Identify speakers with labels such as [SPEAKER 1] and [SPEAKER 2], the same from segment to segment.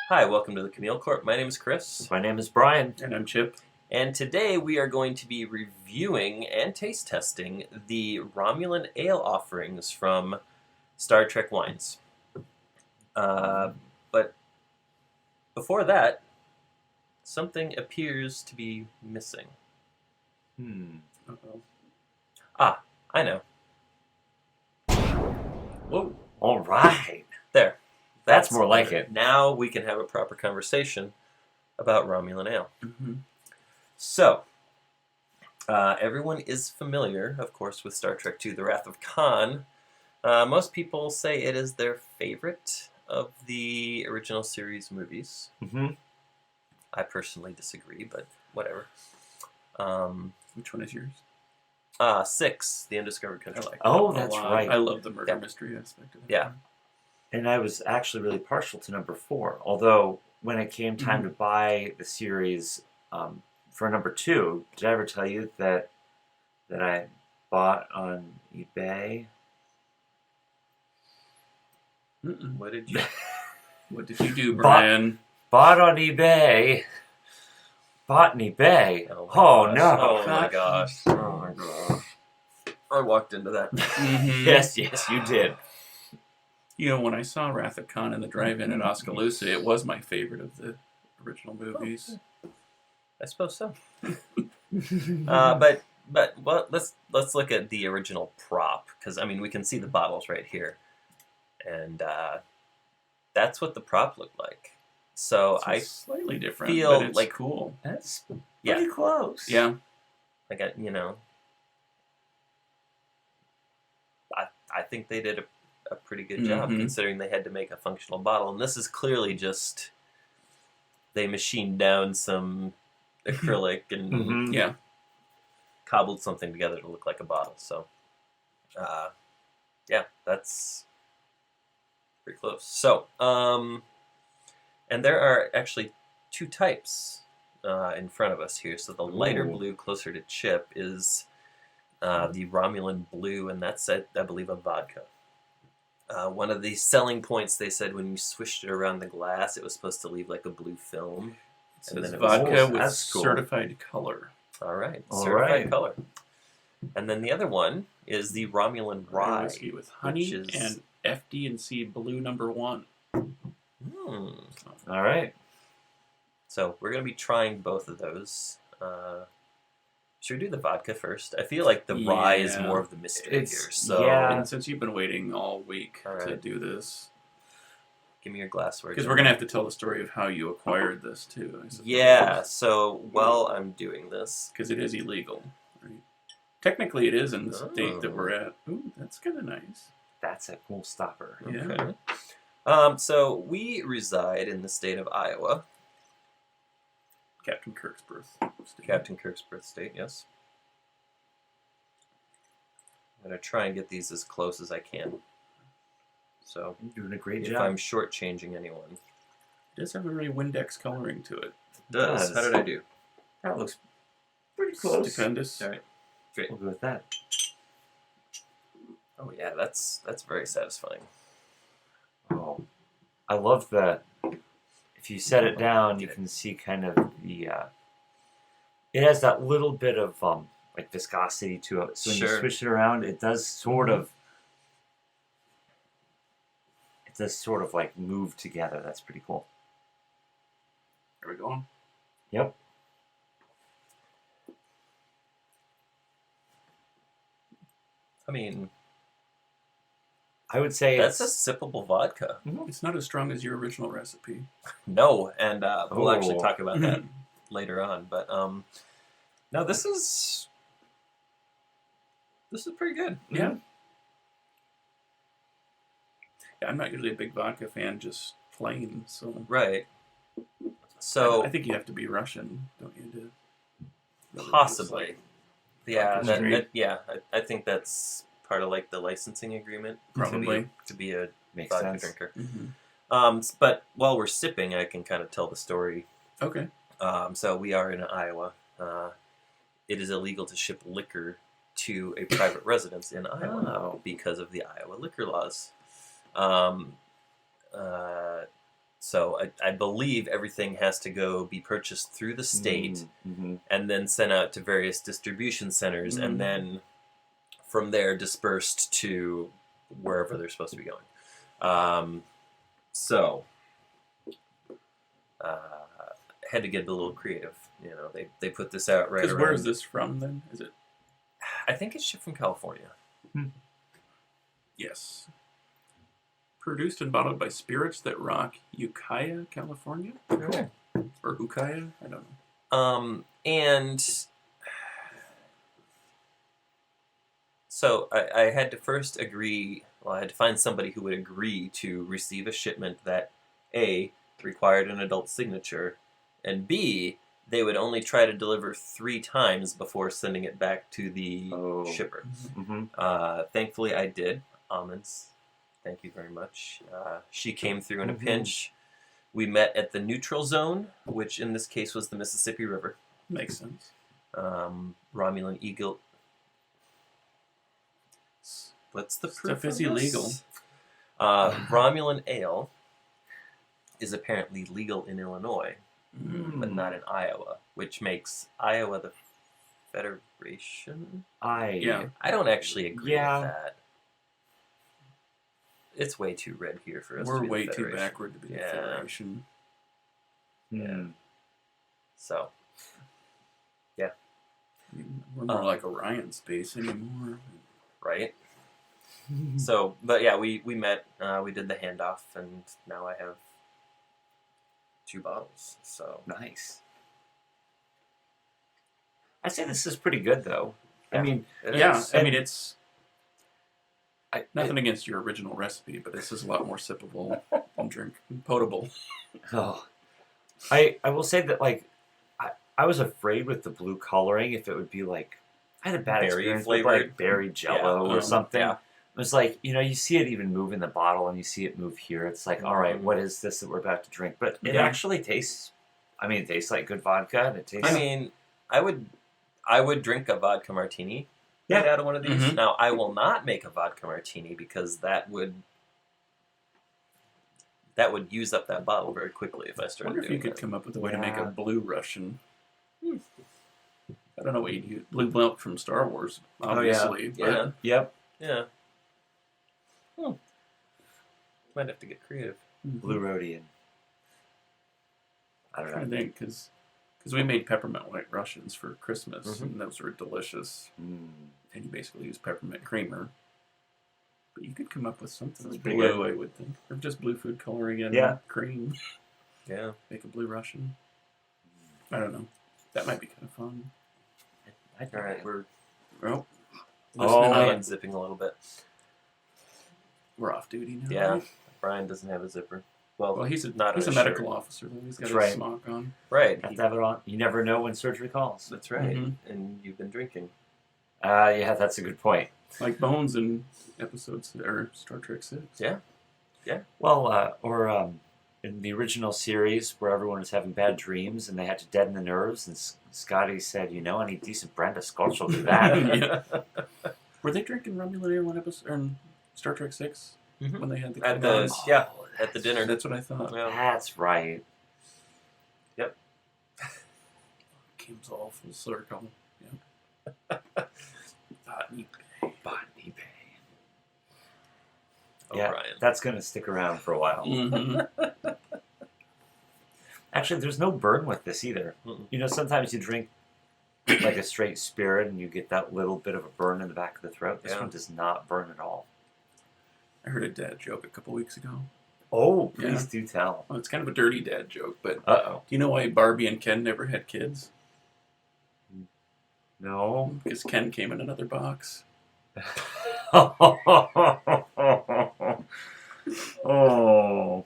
[SPEAKER 1] Hi, welcome to the Chamael Corp. My name is Chris.
[SPEAKER 2] My name is Brian.
[SPEAKER 3] And I'm Chip.
[SPEAKER 1] And today we are going to be reviewing and taste testing the Romulan Ale offerings from Star Trek Wines. But before that, something appears to be missing.
[SPEAKER 3] Uh-oh.
[SPEAKER 1] Ah, I know.
[SPEAKER 3] Whoa.
[SPEAKER 2] All right.
[SPEAKER 1] There.
[SPEAKER 2] That's more like it.
[SPEAKER 1] Now we can have a proper conversation about Romulan Ale.
[SPEAKER 3] Mm-hmm.
[SPEAKER 1] So, everyone is familiar, of course, with Star Trek II, The Wrath of Khan. Most people say it is their favorite of the original series movies.
[SPEAKER 2] Mm-hmm.
[SPEAKER 1] I personally disagree, but whatever.
[SPEAKER 3] Which one is yours?
[SPEAKER 1] 6, The Undiscovered Country.
[SPEAKER 2] Oh, that's right.
[SPEAKER 3] I love the murder mystery aspect of it.
[SPEAKER 1] Yeah.
[SPEAKER 2] And I was actually really partial to number 4. Although, when it came time to buy the series for number 2, did I ever tell you that I bought on eBay?
[SPEAKER 3] Mm-mm.
[SPEAKER 1] What did you...
[SPEAKER 3] What did you do, Brian?
[SPEAKER 2] Bought on eBay. Bought on eBay.
[SPEAKER 1] Oh,
[SPEAKER 2] no.
[SPEAKER 1] Oh my gosh.
[SPEAKER 2] Oh my gosh.
[SPEAKER 1] I walked into that.
[SPEAKER 3] Mm-hmm.
[SPEAKER 2] Yes, you did.
[SPEAKER 3] You know, when I saw Wrath of Khan in the drive-in at Oskaloosa, it was my favorite of the original movies.
[SPEAKER 1] I suppose so. But well, let's look at the original prop, because I mean we can see the bottles right here, and that's what the prop looked like. So
[SPEAKER 3] It's
[SPEAKER 1] I
[SPEAKER 3] slightly different,
[SPEAKER 1] feel
[SPEAKER 3] but it's
[SPEAKER 1] like-
[SPEAKER 3] cool.
[SPEAKER 2] That's
[SPEAKER 1] Yeah.
[SPEAKER 2] pretty close.
[SPEAKER 3] Yeah.
[SPEAKER 1] like I think they did a pretty good job
[SPEAKER 3] Mhm.
[SPEAKER 1] considering they had to make a functional bottle, and this is clearly just they machined down some acrylic and
[SPEAKER 2] Mhm.
[SPEAKER 3] Yeah.
[SPEAKER 1] cobbled something together to look like a bottle. So, yeah, that's pretty close. So, and there are actually 2 types in front of us here. So the lighter
[SPEAKER 2] Ooh.
[SPEAKER 1] blue, closer to Chip, is the Romulan blue, and that's, I believe, a vodka. One of the selling points, they said, when you swished it around the glass, it was supposed to leave like a blue film.
[SPEAKER 3] It
[SPEAKER 1] And
[SPEAKER 3] says
[SPEAKER 1] then it was-
[SPEAKER 3] vodka
[SPEAKER 2] Oh,
[SPEAKER 3] with
[SPEAKER 2] that's cool.
[SPEAKER 3] certified color.
[SPEAKER 1] All right,
[SPEAKER 2] All
[SPEAKER 1] certified
[SPEAKER 2] right.
[SPEAKER 1] color. And then the other one is the Romulan rye.
[SPEAKER 3] Whiskey with honey
[SPEAKER 1] is-
[SPEAKER 3] and FD&C blue number 1.
[SPEAKER 1] Hmm.
[SPEAKER 2] All right.
[SPEAKER 1] So we're going to be trying both of those. Should we do the vodka first? I feel like the rye is
[SPEAKER 3] Yeah.
[SPEAKER 1] more of the mystery
[SPEAKER 2] It's-
[SPEAKER 1] here. So
[SPEAKER 2] yeah.
[SPEAKER 3] And since you've been waiting all week
[SPEAKER 1] All
[SPEAKER 3] to
[SPEAKER 1] right.
[SPEAKER 3] do this,
[SPEAKER 1] give me your glassware.
[SPEAKER 3] because we're going to have to tell the story of how you acquired this, too. I suppose.
[SPEAKER 1] Yeah, so while I'm doing this,
[SPEAKER 3] Because it is illegal. Right? Technically, it is in the state that
[SPEAKER 1] Oh.
[SPEAKER 3] we're at. Ooh, that's kind of nice.
[SPEAKER 2] That's a cool stopper.
[SPEAKER 3] Yeah.
[SPEAKER 1] okay. So we reside in the state of Iowa,
[SPEAKER 3] Captain Kirk's birth. state.
[SPEAKER 1] Captain Kirk's birth state, yes. I'm going to try and get these as close as I can. So
[SPEAKER 2] You're doing a great
[SPEAKER 1] if
[SPEAKER 2] job.
[SPEAKER 1] I'm shortchanging anyone.
[SPEAKER 3] It does have a very Windex coloring to it.
[SPEAKER 1] It does.
[SPEAKER 2] does.
[SPEAKER 1] How did I do?
[SPEAKER 2] That looks pretty close.
[SPEAKER 3] Stupendous.
[SPEAKER 1] All right. Great.
[SPEAKER 2] We'll go with that.
[SPEAKER 1] Oh yeah, that's very satisfying.
[SPEAKER 2] Oh, I love the. If you set it down, you can see kind of the. It has that little bit of like viscosity to it. So when you
[SPEAKER 1] Sure.
[SPEAKER 2] switch it around, it does sort of. It does sort of like move together. That's pretty cool.
[SPEAKER 3] There we go.
[SPEAKER 2] Yep.
[SPEAKER 1] I mean,
[SPEAKER 2] I would say
[SPEAKER 1] that's a
[SPEAKER 2] it's.
[SPEAKER 1] sippable vodka.
[SPEAKER 3] It's not as strong as your original recipe.
[SPEAKER 1] No, and we'll actually
[SPEAKER 2] Oh.
[SPEAKER 1] talk about that later on. But no, this is pretty good.
[SPEAKER 3] Yeah. Yeah, I'm not usually a big vodka fan, just plain. So
[SPEAKER 1] Right. So
[SPEAKER 3] I think you have to be Russian, don't you? To really
[SPEAKER 1] possibly,
[SPEAKER 3] just,
[SPEAKER 1] yeah,
[SPEAKER 3] vodka straight.
[SPEAKER 1] I think that's part of like the licensing agreement
[SPEAKER 3] Probably.
[SPEAKER 1] to be a
[SPEAKER 2] Makes
[SPEAKER 1] vodka
[SPEAKER 2] sense.
[SPEAKER 1] drinker.
[SPEAKER 3] Mhm.
[SPEAKER 1] But while we're sipping, I can kind of tell the story.
[SPEAKER 3] Okay.
[SPEAKER 1] So we are in Iowa. It is illegal to ship liquor to a private residence in Iowa
[SPEAKER 2] Oh.
[SPEAKER 1] because of the Iowa liquor laws. So I believe everything has to go be purchased through the state
[SPEAKER 2] Mm-hmm.
[SPEAKER 1] and then sent out to various distribution centers and then from there dispersed to wherever they're supposed to be going. So had to get a little creative. You know, they put this out right
[SPEAKER 3] Because
[SPEAKER 1] around.
[SPEAKER 3] where is this from then? Is it?
[SPEAKER 1] I think it's shipped from California.
[SPEAKER 3] Yes. Produced and bottled by Spirits That Rock, Ukiah, California?
[SPEAKER 1] Okay.
[SPEAKER 3] Or Ukiah? I don't know.
[SPEAKER 1] And so I had to first agree, well, I had to find somebody who would agree to receive a shipment that A, required an adult signature, and B, they would only try to deliver 3 times before sending it back to the shipper.
[SPEAKER 2] Mm-hmm.
[SPEAKER 1] Thankfully, I did. Almonds, thank you very much. She came through in a pinch. We met at the neutral zone, which in this case was the Mississippi River.
[SPEAKER 3] Makes sense.
[SPEAKER 1] Romulan Eagle. What's the proof?
[SPEAKER 3] Stuff is
[SPEAKER 1] on this?
[SPEAKER 3] illegal.
[SPEAKER 1] Romulan Ale is apparently legal in Illinois, but not in Iowa, which makes Iowa the Federation.
[SPEAKER 3] Yeah.
[SPEAKER 1] I don't actually agree
[SPEAKER 2] Yeah.
[SPEAKER 1] with that. It's way too red here for us.
[SPEAKER 3] We're
[SPEAKER 1] to be the
[SPEAKER 3] way too
[SPEAKER 1] Federation.
[SPEAKER 3] backward to be the Federation.
[SPEAKER 1] Yeah. So, yeah.
[SPEAKER 3] We're more like Orion Space anymore.
[SPEAKER 1] Right. So, but yeah, we met. We did the handoff, and now I have 2 bottles. So
[SPEAKER 2] Nice. I'd say this is pretty good, though.
[SPEAKER 1] Yeah.
[SPEAKER 2] I mean,
[SPEAKER 1] it
[SPEAKER 3] Yeah,
[SPEAKER 1] is.
[SPEAKER 3] I mean, it's
[SPEAKER 2] I,
[SPEAKER 3] nothing against your original recipe, but this is a lot more sippable and potable.
[SPEAKER 2] Oh, I will say that, like, I was afraid with the blue coloring if it would be like, I had a bad
[SPEAKER 1] Berry
[SPEAKER 2] experience
[SPEAKER 1] flavored?
[SPEAKER 2] with like berry jello or something.
[SPEAKER 1] Yeah.
[SPEAKER 2] It was like, you know, you see it even move in the bottle and you see it move here. It's like, all right, what is this that we're about to drink? But it
[SPEAKER 3] Yeah.
[SPEAKER 2] actually tastes, I mean, it tastes like good vodka and it tastes.
[SPEAKER 1] I mean, I would drink a vodka martini right out of one of these.
[SPEAKER 3] Mhm.
[SPEAKER 1] Now, I will not make a vodka martini because that would use up that bottle very quickly if I
[SPEAKER 3] I
[SPEAKER 1] started
[SPEAKER 3] wonder if
[SPEAKER 1] doing
[SPEAKER 3] you could
[SPEAKER 1] that.
[SPEAKER 3] come up with a way to make
[SPEAKER 2] Yeah.
[SPEAKER 3] a blue Russian. I don't know what you'd use. Blue milk from Star Wars, obviously.
[SPEAKER 1] Yeah.
[SPEAKER 2] Yep.
[SPEAKER 1] Yeah. Might have to get creative.
[SPEAKER 2] Blue Rhodian. I
[SPEAKER 3] I'm
[SPEAKER 2] don't
[SPEAKER 3] trying
[SPEAKER 2] know.
[SPEAKER 3] to think, because we made peppermint white Russians for Christmas,
[SPEAKER 1] Mhm.
[SPEAKER 3] and those were delicious.
[SPEAKER 2] Mm.
[SPEAKER 3] And you basically use peppermint creamer. But you could come up with something
[SPEAKER 2] Sounds pretty
[SPEAKER 3] blue, I would think. Or just blue food coloring and
[SPEAKER 2] Yeah.
[SPEAKER 3] cream.
[SPEAKER 1] Yeah.
[SPEAKER 3] Make a blue Russian. I don't know. That might be kind of fun.
[SPEAKER 1] All right, we're
[SPEAKER 3] Well,
[SPEAKER 2] Oh,
[SPEAKER 3] listening
[SPEAKER 1] unzipping a little bit.
[SPEAKER 3] we're off duty now.
[SPEAKER 1] Yeah.
[SPEAKER 3] right?
[SPEAKER 1] Brian doesn't have a zipper. Well,
[SPEAKER 3] Well, he's a
[SPEAKER 1] not
[SPEAKER 3] he's
[SPEAKER 1] on
[SPEAKER 3] a
[SPEAKER 1] his
[SPEAKER 3] medical
[SPEAKER 1] shirt.
[SPEAKER 3] officer, though. He's got
[SPEAKER 2] That's
[SPEAKER 3] his
[SPEAKER 2] right.
[SPEAKER 3] smock on.
[SPEAKER 1] Right.
[SPEAKER 2] Have to have it on. You never know when surgery calls.
[SPEAKER 1] That's right.
[SPEAKER 3] Mhm.
[SPEAKER 1] And you've been drinking.
[SPEAKER 2] Yeah, that's a good point.
[SPEAKER 3] Like Bones in episodes or Star Trek 6.
[SPEAKER 1] Yeah.
[SPEAKER 2] Well, or in the original series where everyone was having bad dreams and they had to deaden the nerves, and Scotty said, "You know, any decent Brenda Scotch will do that."
[SPEAKER 3] Yeah. Were they drinking Romulan Ale in episode or in Star Trek 6
[SPEAKER 1] Mhm.
[SPEAKER 3] when they had the
[SPEAKER 1] At the
[SPEAKER 3] Klingons?
[SPEAKER 1] yeah, at the dinner.
[SPEAKER 3] That's what I thought.
[SPEAKER 1] Yeah.
[SPEAKER 2] That's right.
[SPEAKER 3] Came all full circle. Yeah. Botany
[SPEAKER 2] Botany Bay.
[SPEAKER 1] Oh,
[SPEAKER 2] Yeah,
[SPEAKER 1] Brian.
[SPEAKER 2] that's going to stick around for a while.
[SPEAKER 3] Mm-hmm.
[SPEAKER 2] Actually, there's no burn with this either.
[SPEAKER 1] Mm-mm.
[SPEAKER 2] You know, sometimes you drink like a straight spirit and you get that little bit of a burn in the back of the throat. This
[SPEAKER 1] Yeah.
[SPEAKER 2] one does not burn at all.
[SPEAKER 3] I heard a dad joke a couple weeks ago.
[SPEAKER 2] Oh, please
[SPEAKER 3] Yeah.
[SPEAKER 2] do tell.
[SPEAKER 3] Well, it's kind of a dirty dad joke, but
[SPEAKER 2] Uh-oh.
[SPEAKER 3] do you know why Barbie and Ken never had kids?
[SPEAKER 2] No.
[SPEAKER 3] Because Ken came in another box.
[SPEAKER 2] Oh.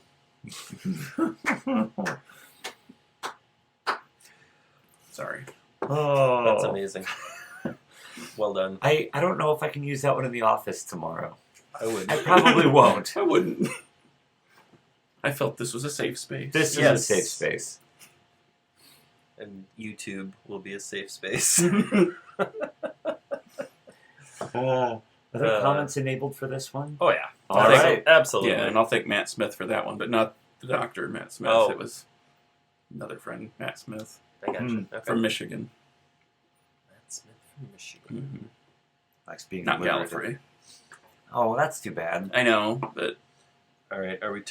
[SPEAKER 3] Sorry.
[SPEAKER 2] Oh.
[SPEAKER 1] That's amazing. Well done.
[SPEAKER 2] I don't know if I can use that one in the office tomorrow.
[SPEAKER 1] I would.
[SPEAKER 2] I probably won't.
[SPEAKER 3] I wouldn't. I felt this was a safe space.
[SPEAKER 2] This is
[SPEAKER 1] Yes.
[SPEAKER 2] a safe space.
[SPEAKER 1] And YouTube will be a safe space.
[SPEAKER 2] Are there
[SPEAKER 1] Uh,
[SPEAKER 2] comments enabled for this one?
[SPEAKER 1] Oh yeah.
[SPEAKER 2] All
[SPEAKER 1] I think
[SPEAKER 2] right.
[SPEAKER 1] Absolutely.
[SPEAKER 3] Yeah, and I'll thank Matt Smith for that one, but not the doctor, Matt Smith.
[SPEAKER 1] Oh.
[SPEAKER 3] It was another friend, Matt Smith,
[SPEAKER 1] I got you. Okay.
[SPEAKER 3] from Michigan.
[SPEAKER 1] Matt Smith from Michigan.
[SPEAKER 2] Likes being
[SPEAKER 3] Not
[SPEAKER 2] alliterative.
[SPEAKER 3] Gallifrey.
[SPEAKER 2] Oh, that's too bad.
[SPEAKER 3] I know, but
[SPEAKER 1] All right, are we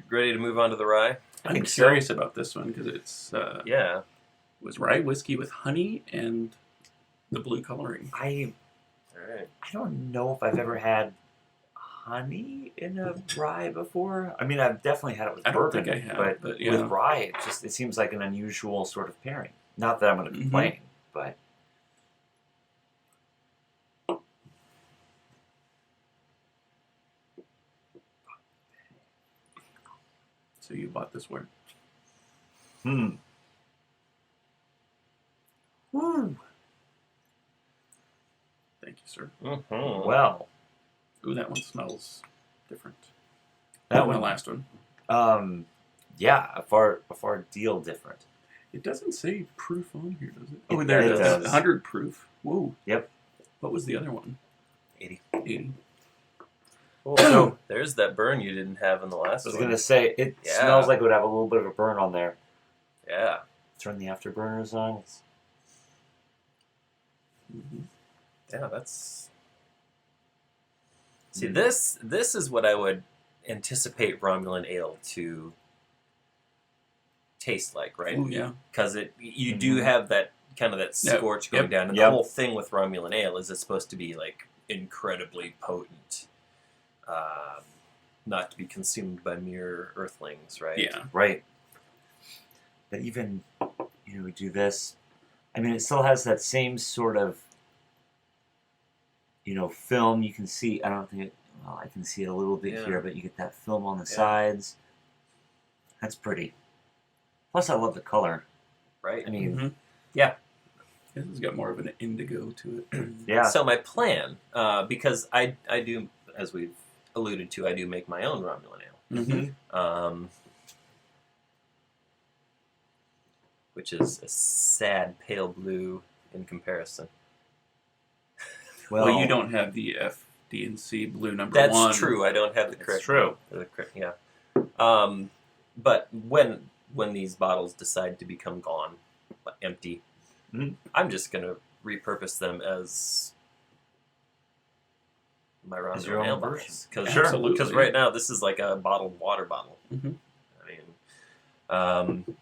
[SPEAKER 1] ready to move on to the rye?
[SPEAKER 3] I'm
[SPEAKER 2] think so.
[SPEAKER 3] curious about this one because it's
[SPEAKER 1] Yeah.
[SPEAKER 3] was rye whiskey with honey and the blue coloring.
[SPEAKER 2] I
[SPEAKER 1] All right.
[SPEAKER 2] don't know if I've ever had honey in a rye before. I mean, I've definitely had it with
[SPEAKER 3] I don't
[SPEAKER 2] bourbon,
[SPEAKER 3] think I have, but yeah.
[SPEAKER 2] with rye, it seems like an unusual sort of pairing. Not that I'm going to complain, but
[SPEAKER 3] So you bought this where?
[SPEAKER 2] Woo.
[SPEAKER 3] Thank you, sir.
[SPEAKER 1] Mm-hmm.
[SPEAKER 2] Well,
[SPEAKER 3] Ooh, that one smells different.
[SPEAKER 2] that
[SPEAKER 3] than
[SPEAKER 2] one,
[SPEAKER 3] the last one.
[SPEAKER 2] yeah, a far deal different.
[SPEAKER 3] It doesn't say proof on here, does it?
[SPEAKER 2] It
[SPEAKER 3] Oh, there it
[SPEAKER 2] does.
[SPEAKER 3] is. 100 proof. Whoa.
[SPEAKER 2] Yep.
[SPEAKER 3] What was the other one?
[SPEAKER 1] 80.
[SPEAKER 3] 80.
[SPEAKER 1] Oh, so there's that burn you didn't have in the last
[SPEAKER 2] I was
[SPEAKER 1] one.
[SPEAKER 2] going to say, it
[SPEAKER 1] Yeah.
[SPEAKER 2] smells like it would have a little bit of a burn on there.
[SPEAKER 1] Yeah.
[SPEAKER 2] Turn the afterburners on. It's,
[SPEAKER 1] Yeah, that's... See, this is what I would anticipate Romulan Ale to taste like, right?
[SPEAKER 3] Oh, yeah.
[SPEAKER 1] Because you do have that kind of that
[SPEAKER 3] Yep.
[SPEAKER 1] scorch going
[SPEAKER 3] Yep.
[SPEAKER 1] down, and
[SPEAKER 2] Yep.
[SPEAKER 1] the whole thing with Romulan Ale is it's supposed to be like incredibly potent, not to be consumed by mere earthlings, right?
[SPEAKER 3] Yeah.
[SPEAKER 2] right. But even, we do this. I mean, it still has that same sort of, film. You can see, I don't think well, I can see it a little bit
[SPEAKER 1] Yeah.
[SPEAKER 2] here, but you get that film on the
[SPEAKER 1] Yeah.
[SPEAKER 2] sides. That's pretty. Plus, I love the color.
[SPEAKER 1] Right.
[SPEAKER 2] I mean,
[SPEAKER 3] Mhm.
[SPEAKER 1] Yeah.
[SPEAKER 3] This has got more of an indigo to it.
[SPEAKER 2] yeah.
[SPEAKER 1] So my plan, because I do, as we've alluded to, I do make my own Romulan Ale.
[SPEAKER 3] Mm-hmm.
[SPEAKER 1] Which is a sad pale blue in comparison.
[SPEAKER 3] Well, you don't have the FD&C blue number
[SPEAKER 1] That's
[SPEAKER 3] one.
[SPEAKER 1] true. I don't have the
[SPEAKER 2] That's
[SPEAKER 1] correct.
[SPEAKER 2] true.
[SPEAKER 1] Yeah. But when these bottles decide to become gone, empty,
[SPEAKER 2] Mhm.
[SPEAKER 1] I'm just gonna repurpose them as my
[SPEAKER 2] As your
[SPEAKER 1] Romulan
[SPEAKER 2] own
[SPEAKER 1] Ale
[SPEAKER 2] version.
[SPEAKER 1] bottles. Because
[SPEAKER 2] Sure.
[SPEAKER 3] Absolutely.
[SPEAKER 1] right now this is like a bottled water bottle.
[SPEAKER 3] Mhm.
[SPEAKER 1] I mean,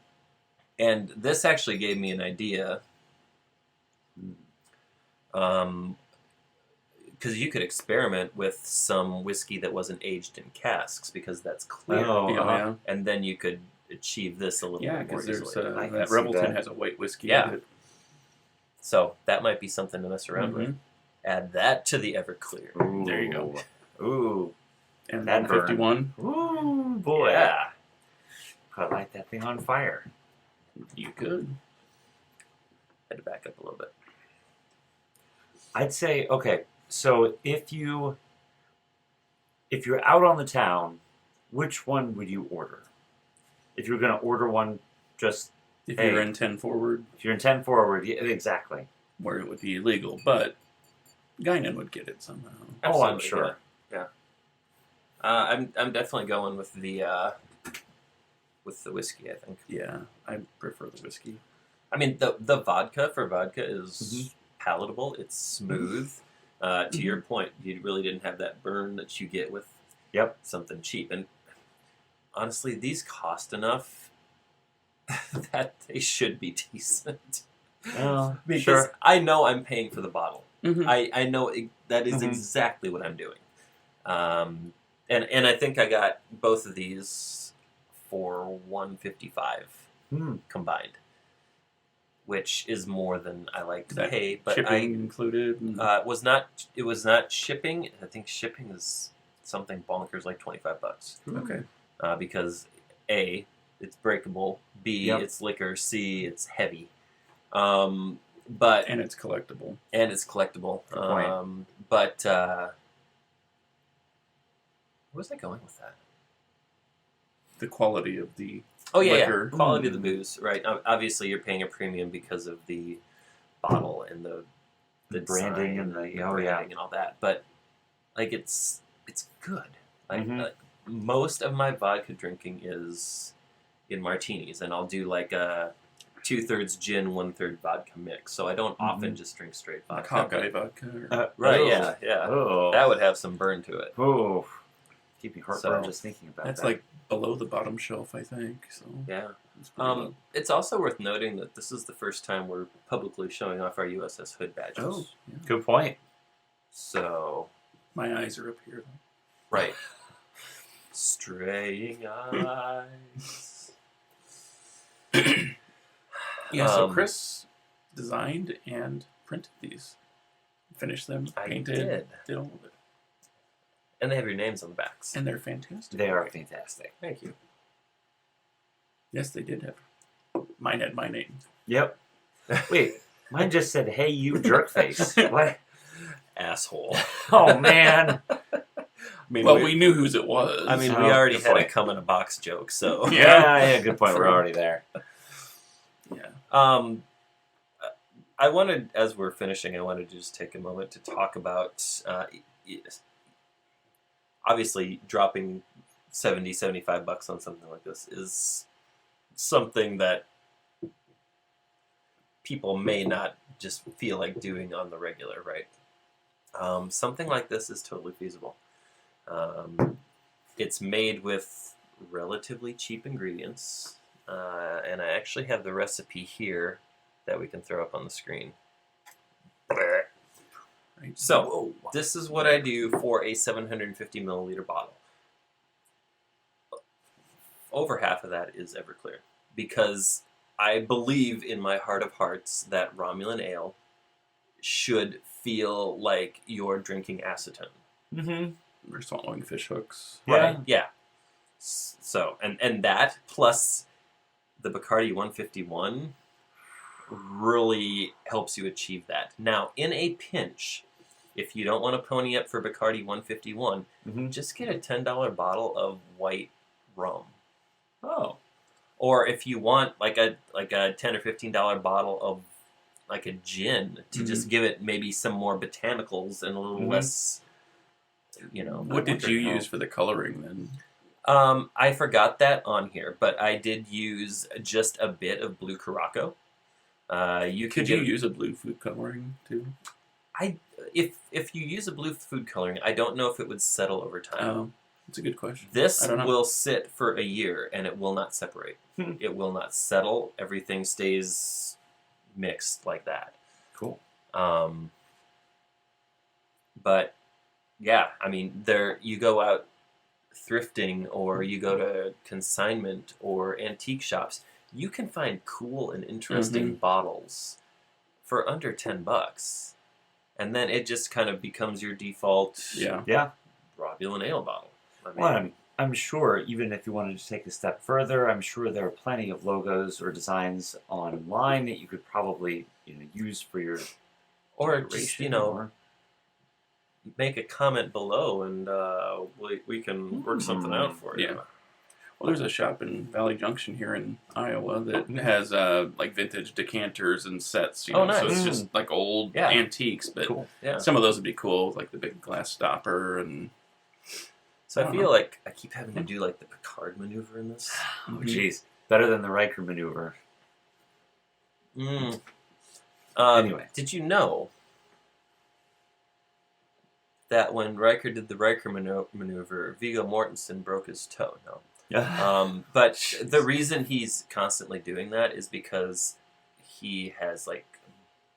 [SPEAKER 1] and this actually gave me an idea. Because you could experiment with some whiskey that wasn't aged in casks because that's clear,
[SPEAKER 2] Oh,
[SPEAKER 3] Yeah.
[SPEAKER 1] and then you could achieve this a little
[SPEAKER 3] Yeah,
[SPEAKER 1] bit more
[SPEAKER 3] because there's
[SPEAKER 1] easily.
[SPEAKER 2] I can
[SPEAKER 3] that
[SPEAKER 2] see
[SPEAKER 3] Rebelton
[SPEAKER 2] that.
[SPEAKER 3] has a white whiskey.
[SPEAKER 1] Yeah.
[SPEAKER 3] that-
[SPEAKER 1] So that might be something to mess around with.
[SPEAKER 3] Mhm.
[SPEAKER 1] Add that to the Everclear.
[SPEAKER 2] Ooh.
[SPEAKER 3] There you go.
[SPEAKER 2] Ooh.
[SPEAKER 3] And
[SPEAKER 2] That burn.
[SPEAKER 3] 151.
[SPEAKER 2] Ooh, boy.
[SPEAKER 1] Yeah.
[SPEAKER 2] Could light that thing on fire.
[SPEAKER 3] You could.
[SPEAKER 1] Had to back up a little bit.
[SPEAKER 2] I'd say, okay, so if you're out on the town, which one would you order? If you were going to order one, just
[SPEAKER 3] If
[SPEAKER 2] Hey.
[SPEAKER 3] you're in 10 forward,
[SPEAKER 2] if you're in 10 forward, yeah, exactly.
[SPEAKER 3] where it would be illegal, but Guinan would get it somehow.
[SPEAKER 2] Oh, I'm
[SPEAKER 1] Absolutely,
[SPEAKER 2] sure.
[SPEAKER 1] Yeah. I'm definitely going with the whiskey. I think.
[SPEAKER 3] Yeah, I prefer the whiskey.
[SPEAKER 1] I mean, the vodka is
[SPEAKER 2] Mhm.
[SPEAKER 1] palatable. It's smooth. To your point, you really didn't have that burn that you get with
[SPEAKER 2] Yep.
[SPEAKER 1] something cheap. And honestly, these cost enough that they should be decent. Because
[SPEAKER 2] sure.
[SPEAKER 1] I know I'm paying for the bottle.
[SPEAKER 3] Mm-hmm.
[SPEAKER 1] I know that is
[SPEAKER 2] Mhm.
[SPEAKER 1] exactly what I'm doing. And I think I got both of these for $155 combined, which is more than I like to pay. But
[SPEAKER 3] shipping included. And
[SPEAKER 1] it was not shipping. I think shipping is something bonkers like $25.
[SPEAKER 3] okay.
[SPEAKER 1] Because A, it's breakable. B,
[SPEAKER 2] Yep.
[SPEAKER 1] it's liquor. C, it's heavy. But
[SPEAKER 3] And it's collectible.
[SPEAKER 1] it's collectible.
[SPEAKER 2] Good point.
[SPEAKER 1] But where was I going with that?
[SPEAKER 3] The quality of the
[SPEAKER 1] Oh yeah,
[SPEAKER 3] liquor.
[SPEAKER 1] quality of the booze, right? Obviously, you're paying a premium because of the bottle and the
[SPEAKER 2] branding
[SPEAKER 1] design
[SPEAKER 2] and the
[SPEAKER 1] branding and all that. But like, it's good. Like,
[SPEAKER 2] Mhm.
[SPEAKER 1] most of my vodka drinking is in martinis, and I'll do like a 2/3 gin, 1/3 vodka mix. So I don't often just drink straight
[SPEAKER 3] Like
[SPEAKER 1] vodka.
[SPEAKER 3] Hawkeye vodka. Or,
[SPEAKER 1] Right?
[SPEAKER 2] Oh.
[SPEAKER 1] Yeah.
[SPEAKER 2] Oh.
[SPEAKER 1] That would have some burn to it.
[SPEAKER 2] Oh. Keep me heartburn
[SPEAKER 1] So-
[SPEAKER 2] just thinking about
[SPEAKER 3] that's
[SPEAKER 2] that.
[SPEAKER 3] like below the bottom shelf, I think. So
[SPEAKER 1] Yeah.
[SPEAKER 3] it's pretty low.
[SPEAKER 1] It's also worth noting that this is the first time we're publicly showing off our USS Hood badges.
[SPEAKER 3] Oh, yeah.
[SPEAKER 2] Good point.
[SPEAKER 1] So,
[SPEAKER 3] My eyes are up here. Though.
[SPEAKER 1] right. Straying eyes.
[SPEAKER 3] Yeah, so
[SPEAKER 1] Um,
[SPEAKER 3] Chris designed and printed these. Finished them,
[SPEAKER 1] I
[SPEAKER 3] painted,
[SPEAKER 1] did.
[SPEAKER 3] all of it.
[SPEAKER 1] And they have your names on the backs.
[SPEAKER 3] And they're fantastic.
[SPEAKER 2] They are fantastic.
[SPEAKER 1] Thank you.
[SPEAKER 3] Yes, they did have. Mine had my name.
[SPEAKER 2] Yep. Wait, mine just said, "Hey, you jerkface." What?
[SPEAKER 1] Asshole.
[SPEAKER 2] Oh man.
[SPEAKER 1] I mean,
[SPEAKER 3] Well, we knew whose it was.
[SPEAKER 1] I mean,
[SPEAKER 2] Oh,
[SPEAKER 1] we already
[SPEAKER 2] good
[SPEAKER 1] had a
[SPEAKER 2] point.
[SPEAKER 1] come in a box joke, so.
[SPEAKER 2] Yeah. Good point. We're already there.
[SPEAKER 3] yeah.
[SPEAKER 1] I wanted, as we're finishing, I wanted to just take a moment to talk about, obviously, dropping $75 on something like this is something that people may not just feel like doing on the regular, right? Something like this is totally feasible. It's made with relatively cheap ingredients, and I actually have the recipe here that we can throw up on the screen.
[SPEAKER 3] Right.
[SPEAKER 1] So, this is what I do for a 750 milliliter bottle. Over half of that is Everclear, because I believe in my heart of hearts that Romulan Ale should feel like you're drinking acetone.
[SPEAKER 2] Mm-hmm.
[SPEAKER 3] We're swallowing fish hooks.
[SPEAKER 1] Right? Yeah. So, and that plus the Bacardi 151 really helps you achieve that. Now, in a pinch, if you don't want to pony up for Bacardi 151, just get a $10 bottle of white rum.
[SPEAKER 2] Oh.
[SPEAKER 1] Or if you want like a $10 or $15 bottle of like a gin to just give it maybe some more botanicals and a little less,
[SPEAKER 3] What did you use for the coloring then?
[SPEAKER 1] I forgot that on here, but I did use just a bit of blue Curaçao.
[SPEAKER 3] Could you use a blue food coloring too?
[SPEAKER 1] If you use a blue food coloring, I don't know if it would settle over time.
[SPEAKER 3] Oh, that's a good question.
[SPEAKER 1] This
[SPEAKER 3] I don't know.
[SPEAKER 1] will sit for a year and it will not separate. It will not settle. Everything stays mixed like that.
[SPEAKER 2] Cool.
[SPEAKER 1] But yeah, I mean, you go out thrifting or you go to consignment or antique shops, you can find cool and interesting bottles for under $10. And then it just kind of becomes your default
[SPEAKER 2] Yeah.
[SPEAKER 1] Romulan Ale bottle. I mean,
[SPEAKER 2] Well, I'm sure even if you wanted to take a step further, I'm sure there are plenty of logos or designs online that you could probably use for your
[SPEAKER 1] or just,
[SPEAKER 2] decoration or-
[SPEAKER 1] make a comment below and we can work something out for you.
[SPEAKER 3] Yeah. Well, there's a shop in Valley Junction here in Iowa that has like vintage decanters and sets.
[SPEAKER 1] Oh, nice.
[SPEAKER 3] So it's just like old antiques, but
[SPEAKER 2] Cool.
[SPEAKER 1] Yeah.
[SPEAKER 3] some of those would be cool, like the big glass stopper and.
[SPEAKER 1] So I feel like I keep having to do like the Picard maneuver in this.
[SPEAKER 2] Oh, jeez. Better than the Riker maneuver. Anyway.
[SPEAKER 1] Did you know that when Riker did the Riker maneuver, Viggo Mortensen broke his toe? No. But the reason he's constantly doing that is because he has like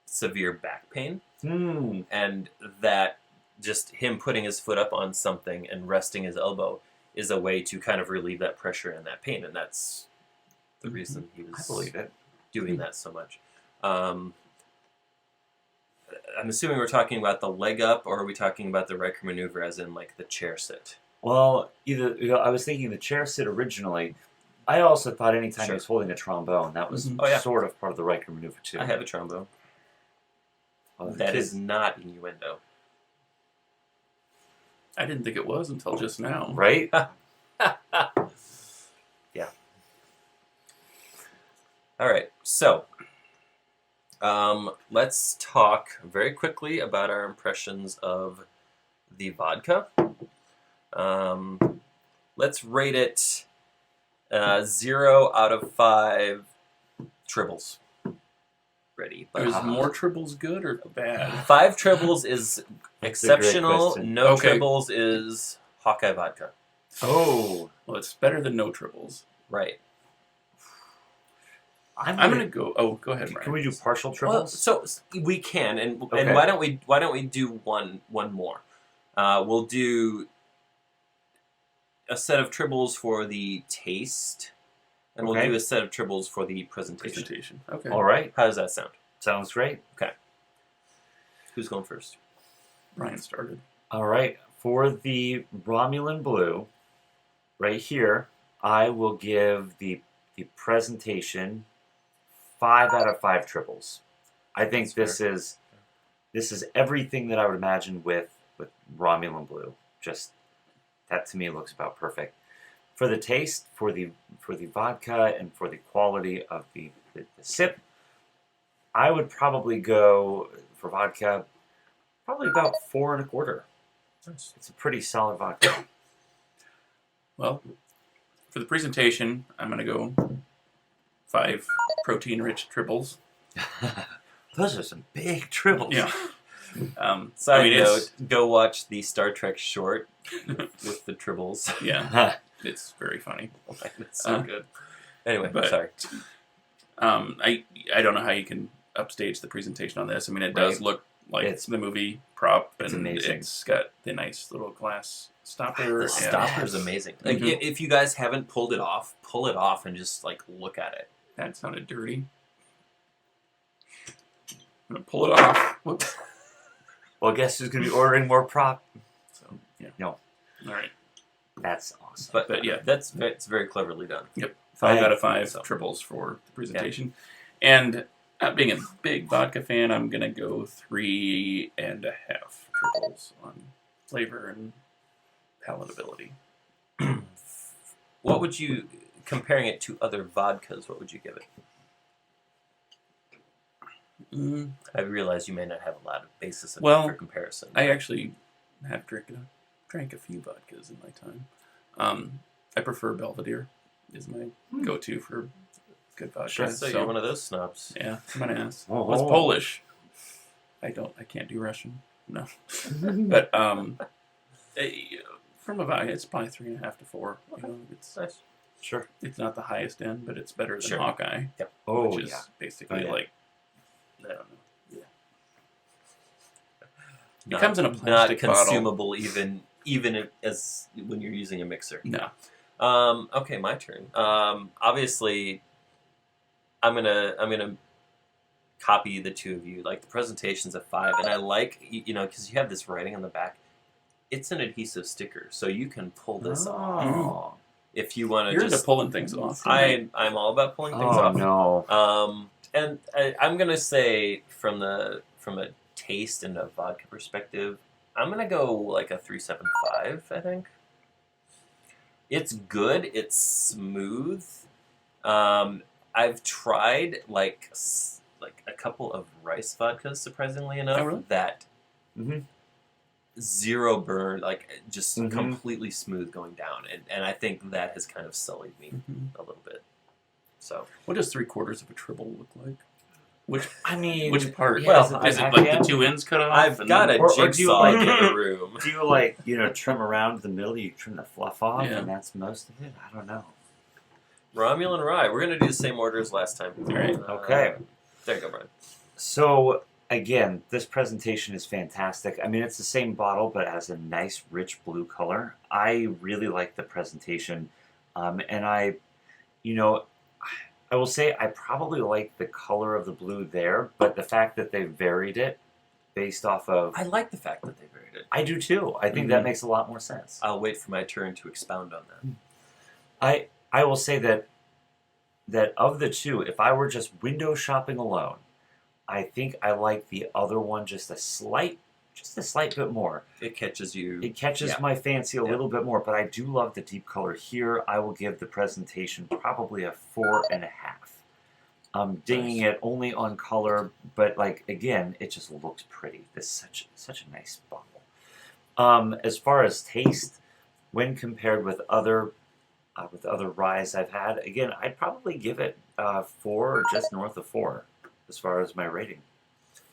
[SPEAKER 1] severe back pain, and that just him putting his foot up on something and resting his elbow is a way to kind of relieve that pressure and that pain, and that's the reason he
[SPEAKER 2] I
[SPEAKER 1] was
[SPEAKER 2] believe it.
[SPEAKER 1] doing that so much. I'm assuming we're talking about the leg up, or are we talking about the Riker maneuver as in like the chair sit?
[SPEAKER 2] Well, I was thinking the chair sit originally. I also thought anytime he was holding a trombone, that was sort of part of the Riker maneuver too.
[SPEAKER 1] I have a trombone.
[SPEAKER 2] Oh, the
[SPEAKER 1] That
[SPEAKER 2] kid-
[SPEAKER 1] is not innuendo.
[SPEAKER 3] I didn't think it was until just now.
[SPEAKER 2] right.
[SPEAKER 1] Yeah. All right. So, let's talk very quickly about our impressions of the vodka. Let's rate it 0 out of 5 tribbles. Ready?
[SPEAKER 3] Is more tribbles good or bad?
[SPEAKER 1] 5 tribbles is
[SPEAKER 2] That's a great
[SPEAKER 1] exceptional.
[SPEAKER 2] question.
[SPEAKER 1] No
[SPEAKER 3] Okay.
[SPEAKER 1] tribbles is Hawkeye vodka.
[SPEAKER 2] Oh,
[SPEAKER 3] Well, it's better than no tribbles.
[SPEAKER 1] Right.
[SPEAKER 3] I'm gonna go. Oh, go ahead, Ryan.
[SPEAKER 2] Can we do partial
[SPEAKER 1] Well,
[SPEAKER 2] triples?
[SPEAKER 1] so we can, and
[SPEAKER 2] Okay.
[SPEAKER 1] why don't we do one more? We'll do a set of tribbles for the taste, and we'll
[SPEAKER 2] Okay.
[SPEAKER 1] do a set of tribbles for the presentation.
[SPEAKER 3] Presentation. Okay.
[SPEAKER 2] All right.
[SPEAKER 1] How does that sound?
[SPEAKER 2] Sounds great.
[SPEAKER 1] Who's going first?
[SPEAKER 3] Ryan started.
[SPEAKER 2] All right. For the Romulan Blue, right here, I will give the presentation 5 out of 5 triples. I think
[SPEAKER 1] That's
[SPEAKER 2] this is everything that I would imagine with Romulan Blue. Just that to me looks about perfect. For the taste, for the vodka, and for the quality of the sip, I would probably go for vodka, probably about 4 1/4.
[SPEAKER 1] Nice.
[SPEAKER 2] It's a pretty solid vodka.
[SPEAKER 3] Well, for the presentation, I'm gonna go 5 protein-rich tribbles.
[SPEAKER 2] Those are some big triples.
[SPEAKER 3] Yeah.
[SPEAKER 1] Side
[SPEAKER 3] it's-
[SPEAKER 1] note: go watch the Star Trek short with the tribbles.
[SPEAKER 3] Yeah, it's very funny.
[SPEAKER 1] It's so good. Anyway,
[SPEAKER 3] but-
[SPEAKER 1] sorry.
[SPEAKER 3] I don't know how you can upstage the presentation on this. I mean, it does
[SPEAKER 1] Right.
[SPEAKER 3] look like
[SPEAKER 2] It's-
[SPEAKER 3] the movie prop,
[SPEAKER 2] it's
[SPEAKER 3] and
[SPEAKER 2] amazing.
[SPEAKER 3] it's got the nice little glass stopper.
[SPEAKER 1] The
[SPEAKER 3] and-
[SPEAKER 1] stopper is amazing. Like,
[SPEAKER 3] Mhm.
[SPEAKER 1] if you guys haven't pulled it off, pull it off and just like look at it.
[SPEAKER 3] That sounded dirty. I'm gonna pull it off. Whoops.
[SPEAKER 2] Well, guess who's going to be ordering more prop?
[SPEAKER 3] So yeah.
[SPEAKER 2] No.
[SPEAKER 3] All right.
[SPEAKER 2] That's awesome.
[SPEAKER 3] But yeah.
[SPEAKER 1] that's very cleverly done.
[SPEAKER 3] 5
[SPEAKER 2] I-
[SPEAKER 3] out of 5
[SPEAKER 1] so.
[SPEAKER 3] triples for the presentation. And being a big vodka fan, I'm gonna go 3.5 triples on flavor and palatability.
[SPEAKER 1] What would you, comparing it to other vodkas, what would you give it? I realize you may not have a lot of basis
[SPEAKER 3] Well,
[SPEAKER 1] for comparison.
[SPEAKER 3] I actually have drank a few vodkas in my time. I prefer Belvedere is my go-to for good vodka.
[SPEAKER 2] Sure.
[SPEAKER 1] so you're one of those snobs.
[SPEAKER 3] Yeah, I'm an ass.
[SPEAKER 2] Oh.
[SPEAKER 3] Well, it's Polish. I can't do Russian. No. But from a vodka, it's probably 3.5 to 4. You know,
[SPEAKER 1] Nice.
[SPEAKER 2] Sure.
[SPEAKER 3] it's not the highest end, but it's better than
[SPEAKER 1] Sure.
[SPEAKER 3] Hawkeye,
[SPEAKER 2] Oh,
[SPEAKER 3] which is
[SPEAKER 2] yeah.
[SPEAKER 3] basically
[SPEAKER 2] Oh, yeah.
[SPEAKER 3] like, I don't know.
[SPEAKER 1] Not,
[SPEAKER 3] comes in a
[SPEAKER 1] not
[SPEAKER 3] plastic bottle.
[SPEAKER 1] consumable even as when you're using a mixer.
[SPEAKER 3] No.
[SPEAKER 1] Okay, my turn. Obviously, I'm gonna copy the two of you. Like, the presentation's a 5, and I like because you have this writing on the back. It's an adhesive sticker, so you can pull this off
[SPEAKER 2] Oh,
[SPEAKER 1] if you want to.
[SPEAKER 3] You're into
[SPEAKER 1] Just
[SPEAKER 3] pulling things off. right?
[SPEAKER 1] I'm all about pulling things
[SPEAKER 2] oh
[SPEAKER 1] off.
[SPEAKER 2] no.
[SPEAKER 1] And I'm gonna say from a taste and a vodka perspective, I'm gonna go like a 3.75. I think it's good. It's smooth. I've tried like a couple of rice vodkas, surprisingly enough,
[SPEAKER 3] Oh, really?
[SPEAKER 1] that
[SPEAKER 2] Mm-hmm.
[SPEAKER 1] zero burn, like just
[SPEAKER 2] Mhm.
[SPEAKER 1] completely smooth going down, and I think that has kind of sullied me
[SPEAKER 3] Mhm.
[SPEAKER 1] a little bit. So.
[SPEAKER 3] What does 3/4 of a tribble look like? Which
[SPEAKER 2] I mean,
[SPEAKER 3] which part?
[SPEAKER 2] yeah,
[SPEAKER 1] Well,
[SPEAKER 3] is it
[SPEAKER 2] I-
[SPEAKER 3] like
[SPEAKER 2] yeah.
[SPEAKER 3] the 2 ends cut off?
[SPEAKER 1] I've
[SPEAKER 3] and
[SPEAKER 1] got a
[SPEAKER 3] then-
[SPEAKER 2] Or do you
[SPEAKER 1] jigsaw
[SPEAKER 2] like-
[SPEAKER 1] in the room.
[SPEAKER 2] do you like trim around the middle? You trim the fluff off,
[SPEAKER 3] Yeah.
[SPEAKER 2] and that's most of it. I don't know.
[SPEAKER 1] Romulan rye. We're gonna do the same order as last time.
[SPEAKER 3] All right.
[SPEAKER 2] Okay.
[SPEAKER 1] There you go, Brian.
[SPEAKER 2] So again, this presentation is fantastic. I mean, it's the same bottle, but it has a nice, rich blue color. I really like the presentation, and I will say I probably like the color of the blue there, but the fact that they varied it based off of,
[SPEAKER 1] I like the fact that they varied it.
[SPEAKER 2] I do too. I think
[SPEAKER 3] Mhm.
[SPEAKER 2] that makes a lot more sense.
[SPEAKER 1] I'll wait for my turn to expound on that.
[SPEAKER 2] I will say that of the two, if I were just window shopping alone, I think I like the other one just a slight bit more.
[SPEAKER 1] It catches you.
[SPEAKER 2] It catches
[SPEAKER 1] Yeah.
[SPEAKER 2] my fancy a
[SPEAKER 1] Yeah.
[SPEAKER 2] little bit more, but I do love the deep color here. I will give the presentation probably a 4.5. I'm dinging it only on color, but like again, it just looks pretty. This is such a nice bottle. As far as taste, when compared with other ryes I've had, again, I'd probably give it 4 or just north of 4 as far as my rating.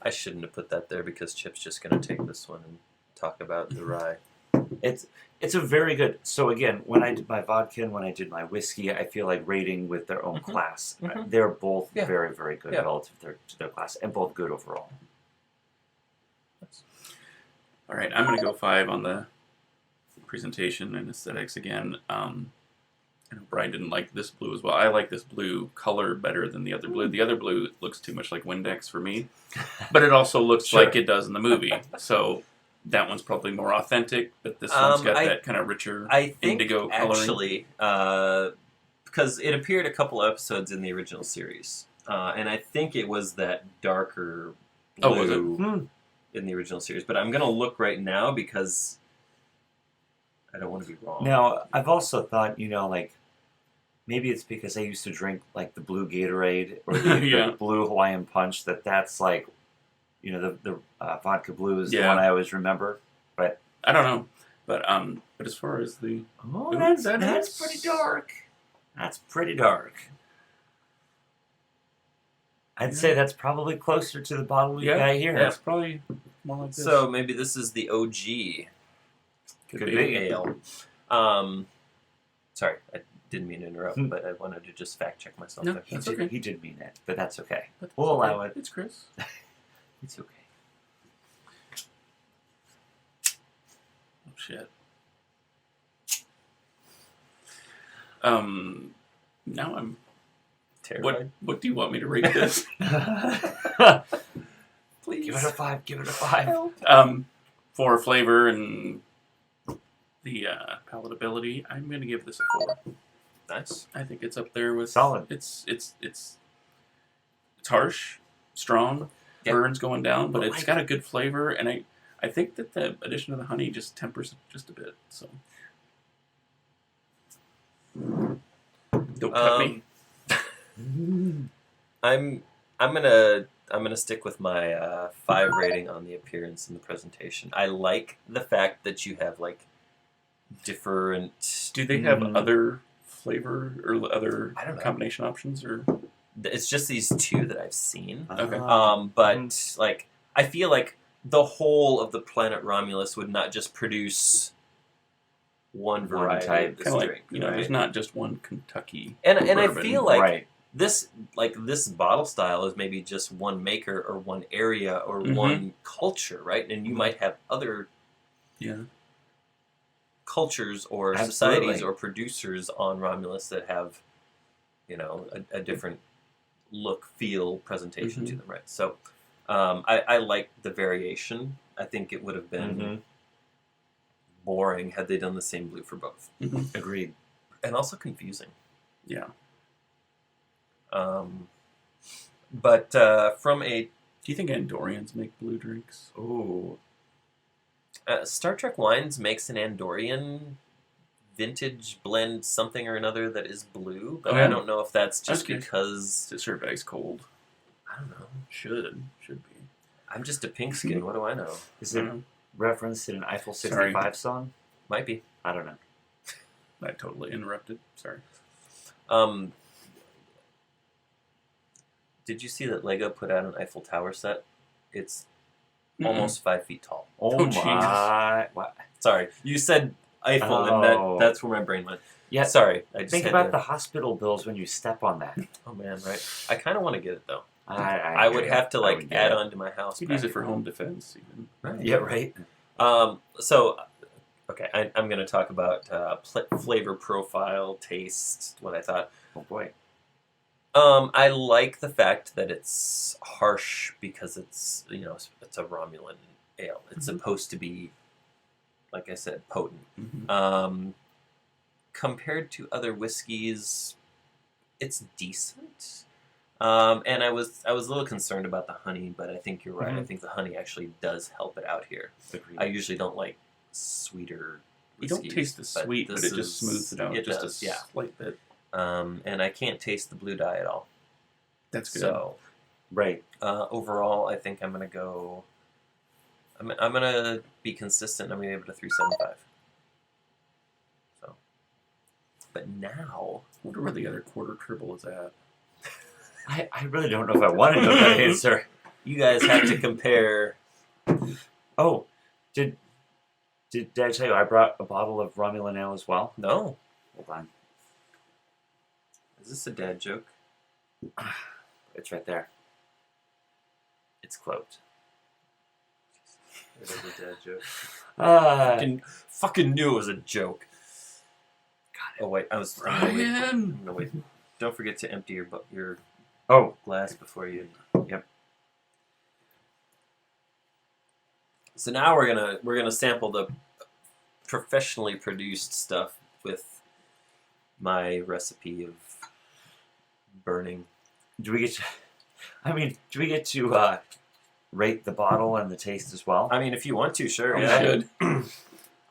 [SPEAKER 1] I shouldn't have put that there because Chip's just going to take this one and talk about the rye.
[SPEAKER 2] It's a very good. So again, when I did my vodka and when I did my whiskey, I feel like rating with their own class. They're both very, very good relative to their class, and both good overall.
[SPEAKER 3] All right, I'm going to go 5 on the presentation and aesthetics again. I know Brian didn't like this blue as well. I like this blue color better than the other blue. The other blue looks too much like Windex for me, but it also looks like it does in the movie. So that one's probably more authentic, but this one's got that kind of richer indigo coloring.
[SPEAKER 1] Actually, because it appeared a couple episodes in the original series, and I think it was that darker blue in the original series. But I'm going to look right now because I don't want to be wrong.
[SPEAKER 2] Now, I've also thought, like, maybe it's because I used to drink, like, the blue Gatorade or the blue Hawaiian Punch, that's like, the vodka blue is the one I always remember. But
[SPEAKER 3] I don't know. But as far as the...
[SPEAKER 2] Oh, that's pretty dark. That's pretty dark. I'd say that's probably closer to the bottle we got here.
[SPEAKER 3] Yeah, it's probably more like this.
[SPEAKER 1] So maybe this is the OG.
[SPEAKER 2] Could be
[SPEAKER 1] ale. Sorry, I didn't mean to interrupt, but I wanted to just fact check myself.
[SPEAKER 3] No,
[SPEAKER 1] there.
[SPEAKER 3] that's okay.
[SPEAKER 2] He did mean it, but that's okay.
[SPEAKER 3] We'll
[SPEAKER 2] allow it.
[SPEAKER 3] It's Chris.
[SPEAKER 2] It's okay.
[SPEAKER 3] Oh, shit. Now I'm
[SPEAKER 1] terrified.
[SPEAKER 3] What do you want me to rate this?
[SPEAKER 2] Please. Give it a 5.
[SPEAKER 3] For flavor and the palatability, I'm going to give this a 4.
[SPEAKER 1] Nice.
[SPEAKER 3] I think it's up there with
[SPEAKER 2] solid.
[SPEAKER 3] It's harsh, strong, burns going down, but it's got a good flavor, and I think that the addition of the honey just tempers it just a bit. So don't cut me.
[SPEAKER 1] I'm gonna stick with my 5 rating on the appearance and the presentation. I like the fact that you have like different.
[SPEAKER 3] Do they have other flavor or other combination options, or
[SPEAKER 1] it's just these 2 that I've seen.
[SPEAKER 3] Okay.
[SPEAKER 1] But like I feel like the whole of the planet Romulus would not just produce one variety of this drink.
[SPEAKER 3] Like, there's not just one Kentucky.
[SPEAKER 1] And I feel like this bottle style is maybe just one maker or one area or one culture, right? And you might have other cultures or societies or producers on Romulus that have, a different look, feel, presentation to them, right? So I like the variation. I think it would have been boring had they done the same blue for both.
[SPEAKER 2] Agreed.
[SPEAKER 1] And also confusing.
[SPEAKER 3] Yeah.
[SPEAKER 1] But from a...
[SPEAKER 3] Do you think Andorians make blue drinks?
[SPEAKER 1] Ooh. Star Trek Wines makes an Andorian vintage blend something or another that is blue, but I don't know if that's just because...
[SPEAKER 3] It's served ice cold.
[SPEAKER 1] I don't know.
[SPEAKER 3] Should be.
[SPEAKER 1] I'm just a pink skin. What do I know?
[SPEAKER 2] Is it referenced in an Eiffel 65 song?
[SPEAKER 1] Might be.
[SPEAKER 2] I don't know.
[SPEAKER 3] I totally interrupted. Sorry.
[SPEAKER 1] Did you see that Lego put out an Eiffel Tower set? It's almost 5 feet tall.
[SPEAKER 2] Oh my!
[SPEAKER 1] What? Sorry, you said Eiffel, and that's where my brain went.
[SPEAKER 2] Yeah.
[SPEAKER 1] Sorry. I just
[SPEAKER 2] think about the hospital bills when you step on that.
[SPEAKER 1] Oh man, right? I kind of want to get it though.
[SPEAKER 2] I
[SPEAKER 1] would have to add on to my house.
[SPEAKER 3] You use it for home defense, even.
[SPEAKER 1] Right.
[SPEAKER 2] Yeah, right.
[SPEAKER 1] So, okay, I'm going to talk about flavor profile, taste, what I thought.
[SPEAKER 2] Oh boy.
[SPEAKER 1] I like the fact that it's harsh because it's it's a Romulan ale. It's supposed to be, like I said, potent. Compared to other whiskeys, it's decent. And I was a little concerned about the honey, but I think you're right. I think the honey actually does help it out here.
[SPEAKER 2] Agreed.
[SPEAKER 1] I usually don't like sweeter
[SPEAKER 3] You
[SPEAKER 1] whiskeys.
[SPEAKER 3] don't taste the sweet, but it just smooths it out just a slight bit.
[SPEAKER 1] And I can't taste the blue dye at all.
[SPEAKER 3] That's good.
[SPEAKER 1] So,
[SPEAKER 2] right.
[SPEAKER 1] Overall, I think I'm gonna go. I'm gonna be consistent. I'm gonna give it a 3.75. But now,
[SPEAKER 3] I wonder where the other quarter Tribble is at.
[SPEAKER 2] I really don't know if I want to know that answer.
[SPEAKER 1] you guys have to compare.
[SPEAKER 2] Oh, did I tell you I brought a bottle of Romulan Ale as well?
[SPEAKER 1] No,
[SPEAKER 2] Hold on.
[SPEAKER 1] is this a dad joke?
[SPEAKER 2] It's right there. It's cloaked.
[SPEAKER 1] It is a dad joke. Fucking knew it was a joke. God. Oh wait, I was.
[SPEAKER 3] Ryan!
[SPEAKER 1] No wait. Don't forget to empty your
[SPEAKER 2] Oh,
[SPEAKER 1] glass before you.
[SPEAKER 2] Yep.
[SPEAKER 1] So now we're gonna sample the professionally produced stuff with my recipe of burning.
[SPEAKER 2] do we get to rate the bottle and the taste as well?
[SPEAKER 1] I mean, if you want to, sure.
[SPEAKER 3] You
[SPEAKER 1] Yeah.
[SPEAKER 3] should.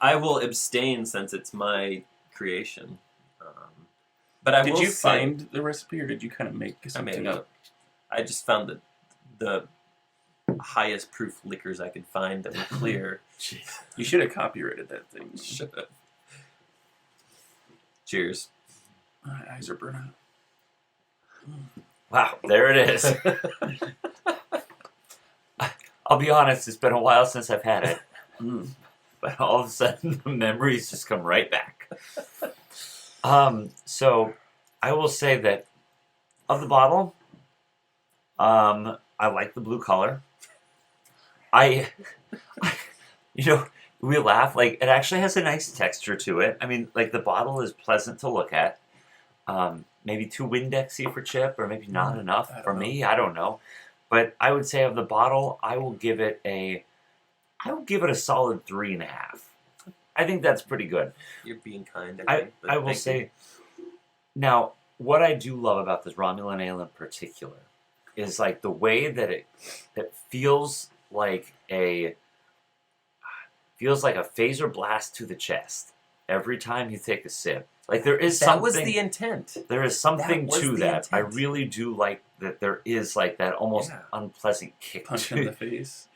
[SPEAKER 1] I will abstain since it's my creation. But I
[SPEAKER 3] Did
[SPEAKER 1] will
[SPEAKER 3] you
[SPEAKER 1] say,
[SPEAKER 3] find the recipe, or did you kind of make
[SPEAKER 1] I
[SPEAKER 3] something
[SPEAKER 1] made
[SPEAKER 3] up?
[SPEAKER 1] it. I just found the highest proof liquors I could find that were clear.
[SPEAKER 3] You should have copyrighted that thing.
[SPEAKER 1] Shut up. Cheers.
[SPEAKER 3] My eyes are burning.
[SPEAKER 2] Wow, there it is. I'll be honest, it's been a while since I've had it. But all of a sudden, the memories just come right back. So I will say that of the bottle, I like the blue color. We laugh, like, it actually has a nice texture to it. I mean, like, the bottle is pleasant to look at. Maybe too Windexy for Chip, or maybe not enough for me. I don't know. But I would say of the bottle, I will give it a solid 3.5. I think that's pretty good.
[SPEAKER 1] You're being kind.
[SPEAKER 2] I
[SPEAKER 1] think, but
[SPEAKER 2] will
[SPEAKER 1] thank
[SPEAKER 2] say,
[SPEAKER 1] you.
[SPEAKER 2] now, what I do love about this Romulan Ale in particular is like the way that it feels like a phaser blast to the chest every time you take a sip. Like there is something.
[SPEAKER 1] That was the intent.
[SPEAKER 2] There is something
[SPEAKER 1] That was
[SPEAKER 2] to
[SPEAKER 1] the
[SPEAKER 2] that. I
[SPEAKER 1] intent.
[SPEAKER 2] really do like that. There is like that almost unpleasant kick
[SPEAKER 3] Punch
[SPEAKER 2] to
[SPEAKER 3] in the
[SPEAKER 2] it.
[SPEAKER 3] face.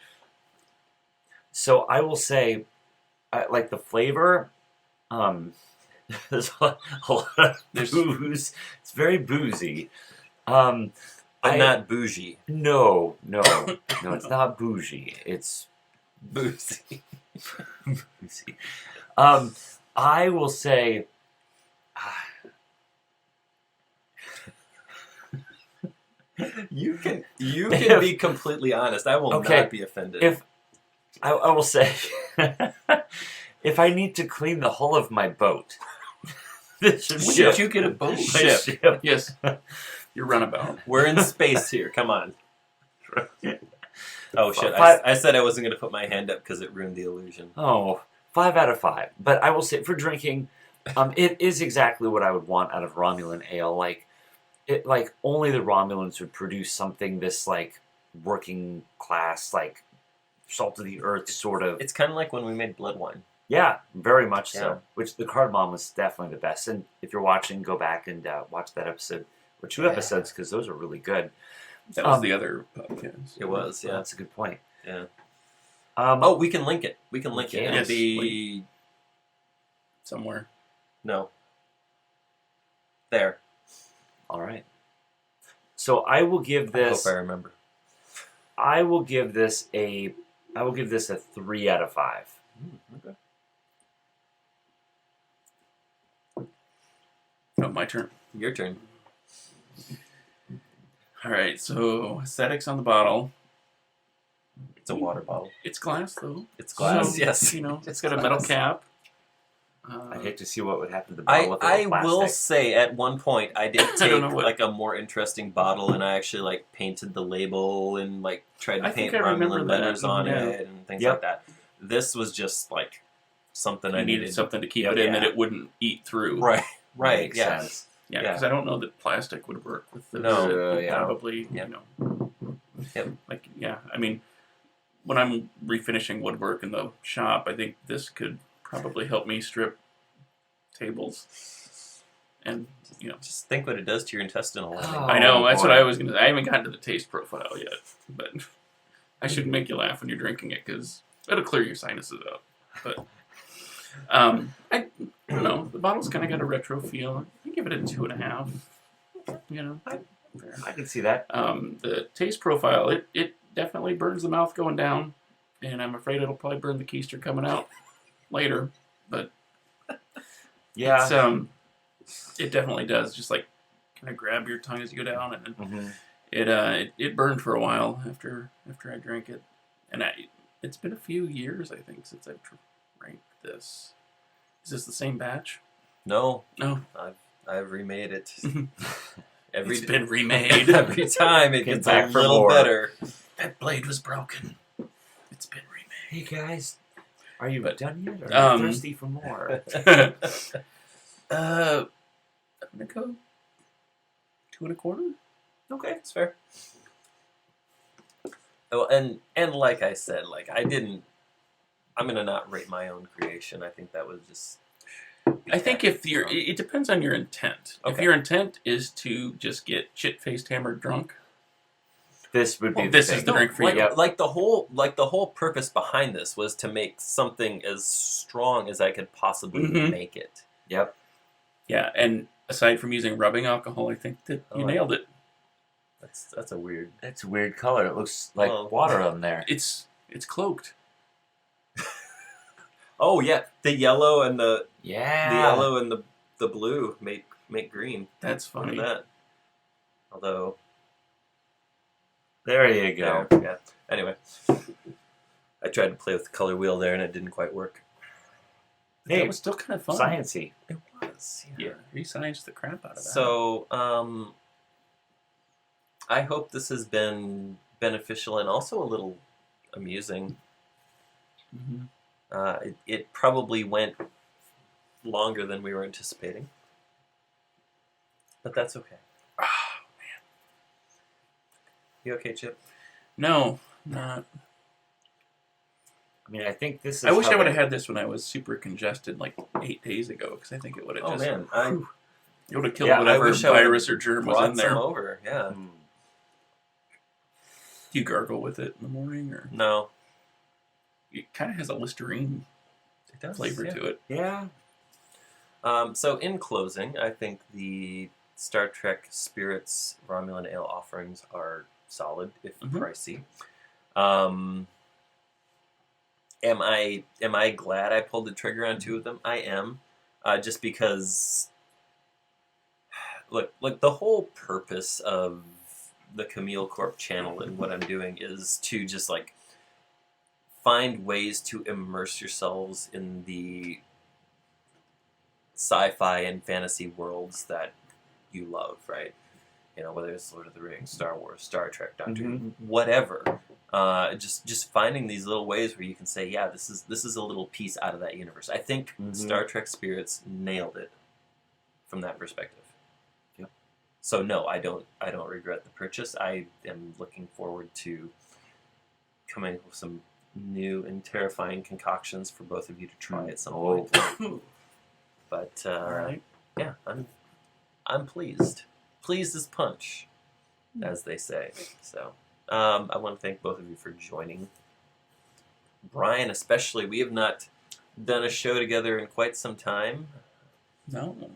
[SPEAKER 2] So I will say, like the flavor, there's a lot of booze. It's very boozy.
[SPEAKER 1] But not bougie.
[SPEAKER 2] No, it's not bougie. It's
[SPEAKER 1] Boozy.
[SPEAKER 2] boozy. I will say,
[SPEAKER 1] You can be completely honest. I will not be offended.
[SPEAKER 2] If I will say, if I need to clean the hull of my boat, this should
[SPEAKER 3] When
[SPEAKER 2] be
[SPEAKER 3] did you get a boat?
[SPEAKER 2] my ship.
[SPEAKER 3] Yes. Your runabout.
[SPEAKER 1] We're in space here. Come on. Oh shit!
[SPEAKER 2] Five-
[SPEAKER 1] I said I wasn't going to put my hand up because it ruined the illusion.
[SPEAKER 2] Oh, 5 out of 5. But I will say, for drinking, it is exactly what I would want out of Romulan ale. Like only the Romulans would produce something this like working class, like salt of the earth sort of.
[SPEAKER 1] It's kind of like when we made blood wine.
[SPEAKER 2] Yeah, very much
[SPEAKER 1] Yeah.
[SPEAKER 2] so. Which the cardamom was definitely the best. And if you're watching, go back and watch that episode or 2 episodes because those are really good.
[SPEAKER 3] That was the other podcast.
[SPEAKER 1] It was, yeah.
[SPEAKER 2] That's a good point.
[SPEAKER 1] Yeah.
[SPEAKER 2] Oh,
[SPEAKER 1] We can link it. We can link it.
[SPEAKER 2] can.
[SPEAKER 1] It'll be
[SPEAKER 3] Somewhere.
[SPEAKER 1] no. There.
[SPEAKER 2] all right. So I will give
[SPEAKER 1] I
[SPEAKER 2] this.
[SPEAKER 1] hope I remember.
[SPEAKER 2] I will give this a 3 out of 5.
[SPEAKER 1] Okay.
[SPEAKER 3] Oh, my turn.
[SPEAKER 1] Your turn.
[SPEAKER 3] All right, so aesthetics on the bottle.
[SPEAKER 1] It's a water bottle.
[SPEAKER 3] It's glass, though.
[SPEAKER 1] It's glass.
[SPEAKER 3] So,
[SPEAKER 1] Yes.
[SPEAKER 3] You know, it's got a metal
[SPEAKER 1] glass.
[SPEAKER 3] cap.
[SPEAKER 2] I hate to see what would happen to the bottle if it
[SPEAKER 1] I
[SPEAKER 2] was plastic.
[SPEAKER 1] will say at one point I did
[SPEAKER 3] I
[SPEAKER 1] take
[SPEAKER 3] don't know what-
[SPEAKER 1] like a more interesting bottle and I actually like painted the label and like tried to
[SPEAKER 3] I think
[SPEAKER 1] paint
[SPEAKER 3] I remember
[SPEAKER 1] Romulan
[SPEAKER 3] that,
[SPEAKER 1] letters on
[SPEAKER 3] yeah.
[SPEAKER 1] it and things
[SPEAKER 2] Yep.
[SPEAKER 1] like that. This was just like something
[SPEAKER 3] I
[SPEAKER 1] I
[SPEAKER 3] needed something to keep it in that it wouldn't eat through.
[SPEAKER 1] Right.
[SPEAKER 2] Makes
[SPEAKER 1] Yeah.
[SPEAKER 2] sense.
[SPEAKER 3] Yeah,
[SPEAKER 1] Yeah.
[SPEAKER 3] because I don't know that plastic would work with this.
[SPEAKER 1] No.
[SPEAKER 2] Yeah.
[SPEAKER 3] Probably,
[SPEAKER 1] Yeah.
[SPEAKER 3] you know.
[SPEAKER 1] Yep.
[SPEAKER 3] Like, yeah, I mean, when I'm refinishing woodwork in the shop, I think this could probably help me strip tables. And, you know.
[SPEAKER 1] Just think what it does to your intestinal lining.
[SPEAKER 2] Oh,
[SPEAKER 3] I know, that's what
[SPEAKER 2] boy.
[SPEAKER 3] I was going to say. I haven't gotten to the taste profile yet. But I shouldn't make you laugh when you're drinking it, because it'll clear your sinuses out. But I don't know. The bottle's kind of got a retro feel. I give it a 2.5. You know,
[SPEAKER 2] I can see that.
[SPEAKER 3] the taste profile, it definitely burns the mouth going down, and I'm afraid it'll probably burn the keister coming out later. But
[SPEAKER 2] Yeah.
[SPEAKER 3] it definitely does. Just like kind of grab your tongue as you go down, and
[SPEAKER 2] Mm-hmm.
[SPEAKER 3] it burned for a while after I drank it, and it's been a few years I think since I've drank this. Is this the same batch?
[SPEAKER 1] No,
[SPEAKER 3] No,
[SPEAKER 1] I've remade it.
[SPEAKER 3] it's been remade.
[SPEAKER 1] Every time it
[SPEAKER 2] Came
[SPEAKER 1] gets
[SPEAKER 2] back
[SPEAKER 1] a
[SPEAKER 2] for
[SPEAKER 1] little
[SPEAKER 2] more.
[SPEAKER 1] better.
[SPEAKER 3] That blade was broken. It's been
[SPEAKER 2] Hey guys, are you done yet? Or are you thirsty for more?
[SPEAKER 3] remade. I'm gonna go 2.25.
[SPEAKER 1] Okay, it's fair. Oh, and like I said, like I'm gonna not rate my own creation. I think that was just.
[SPEAKER 3] I think if it depends on your intent. If
[SPEAKER 1] Okay.
[SPEAKER 3] your intent is to just get shit-faced hammered drunk,
[SPEAKER 2] This would be.
[SPEAKER 3] Well,
[SPEAKER 2] the
[SPEAKER 3] this
[SPEAKER 2] thing.
[SPEAKER 3] is the drink for you.
[SPEAKER 1] Like the whole purpose behind this was to make something as strong as I could possibly
[SPEAKER 3] Mhm.
[SPEAKER 1] make it.
[SPEAKER 2] Yep.
[SPEAKER 3] yeah. And aside from using rubbing alcohol, I think that you
[SPEAKER 1] Oh,
[SPEAKER 3] nailed it.
[SPEAKER 1] That's a weird.
[SPEAKER 2] That's a weird color. It looks like
[SPEAKER 1] Well-
[SPEAKER 2] water on there.
[SPEAKER 3] It's cloaked.
[SPEAKER 1] Oh yeah, the yellow and the
[SPEAKER 2] Yeah.
[SPEAKER 1] yellow and the blue make green.
[SPEAKER 3] That's
[SPEAKER 1] Look
[SPEAKER 3] funny.
[SPEAKER 1] at that. Although.
[SPEAKER 2] There you go.
[SPEAKER 1] There, yeah. Anyway, I tried to play with the color wheel there, and it didn't quite work.
[SPEAKER 2] Hey,
[SPEAKER 3] That was still kind of fun.
[SPEAKER 2] Sciencey.
[SPEAKER 1] It was.
[SPEAKER 3] Yeah, re-scienced the crap out of that.
[SPEAKER 1] So, I hope this has been beneficial and also a little amusing.
[SPEAKER 3] Mhm.
[SPEAKER 1] It probably went longer than we were anticipating, but that's okay.
[SPEAKER 3] Ah,
[SPEAKER 1] You okay, Chip?
[SPEAKER 3] no, not.
[SPEAKER 2] I mean, I think this is.
[SPEAKER 3] I wish
[SPEAKER 2] how
[SPEAKER 3] I would have
[SPEAKER 2] they-
[SPEAKER 3] had this when I was super congested like 8 days ago, because I think it would have
[SPEAKER 1] Oh
[SPEAKER 3] just.
[SPEAKER 1] man,
[SPEAKER 3] It would have killed
[SPEAKER 2] Yeah, I
[SPEAKER 3] whatever
[SPEAKER 1] wish I would've
[SPEAKER 3] virus or germ was
[SPEAKER 1] brought
[SPEAKER 3] in there.
[SPEAKER 1] some over. Yeah.
[SPEAKER 2] Hmm.
[SPEAKER 3] Do you gargle with it in the morning, or
[SPEAKER 1] No,
[SPEAKER 3] it kind of has a Listerine
[SPEAKER 1] it does.
[SPEAKER 3] flavor
[SPEAKER 1] yeah.
[SPEAKER 3] to it?
[SPEAKER 2] Yeah.
[SPEAKER 1] So in closing, I think the Star Trek Spirits Romulan Ale offerings are solid, if
[SPEAKER 3] Mhm.
[SPEAKER 1] pricey. Am I glad I pulled the trigger on two of them? I am, just because. Look, the whole purpose of the Chamael Corp channel and what I'm doing is to just like find ways to immerse yourselves in the sci-fi and fantasy worlds that you love, right? You know, whether it's Lord of the Rings, Star Wars, Star Trek, Doctor Who, whatever. Just finding these little ways where you can say, yeah, this is a little piece out of that universe. I think
[SPEAKER 2] Mhm.
[SPEAKER 1] Star Trek Spirits nailed it from that perspective.
[SPEAKER 2] Yep.
[SPEAKER 1] So no, I don't regret the purchase. I am looking forward to coming up with some new and terrifying concoctions for both of you to try at some
[SPEAKER 2] Oh.
[SPEAKER 1] point. But
[SPEAKER 3] All right.
[SPEAKER 1] yeah, I'm pleased. Pleased as punch, as they say. So I want to thank both of you for joining. Brian, especially, we have not done a show together in quite some time.
[SPEAKER 3] No.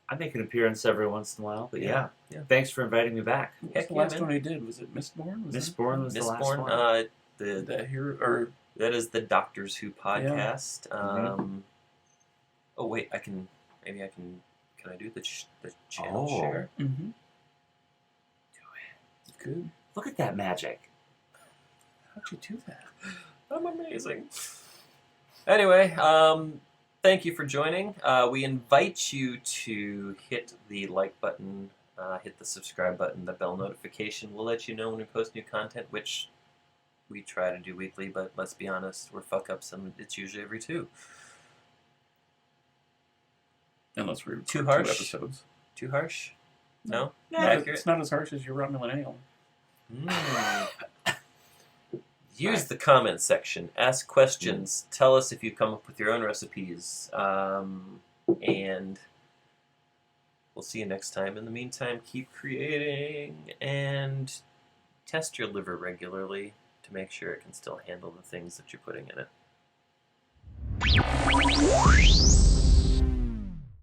[SPEAKER 2] I make an appearance every once in a while, but yeah.
[SPEAKER 1] Yeah.
[SPEAKER 2] Thanks for inviting me back.
[SPEAKER 3] What's the last one I did? Was it Mistborn? Was
[SPEAKER 2] Mistborn was the last
[SPEAKER 1] Mistborn,
[SPEAKER 2] one.
[SPEAKER 3] the hero or
[SPEAKER 1] that is the Doctors Who podcast.
[SPEAKER 2] Mhm.
[SPEAKER 1] Oh wait, can I do the channel
[SPEAKER 2] Oh.
[SPEAKER 1] share?
[SPEAKER 3] mm-hmm. Good.
[SPEAKER 2] Look at that magic.
[SPEAKER 3] How'd you do that?
[SPEAKER 1] I'm amazing. Anyway, thank you for joining. We invite you to hit the like button, hit the subscribe button, the bell notification. We'll let you know when we post new content, which we try to do weekly, but let's be honest, we're fuck-ups, and it's usually every two.
[SPEAKER 3] Unless we're
[SPEAKER 1] Too
[SPEAKER 3] two
[SPEAKER 1] harsh?
[SPEAKER 3] episodes.
[SPEAKER 1] Too harsh? No?
[SPEAKER 3] No,
[SPEAKER 1] Accurate?
[SPEAKER 3] it's not as harsh as your Romulan Ale.
[SPEAKER 1] Use the comment section. Ask questions. Tell us if you come up with your own recipes. And we'll see you next time. In the meantime, keep creating and test your liver regularly to make sure it can still handle the things that you're putting in it.
[SPEAKER 3] Bye.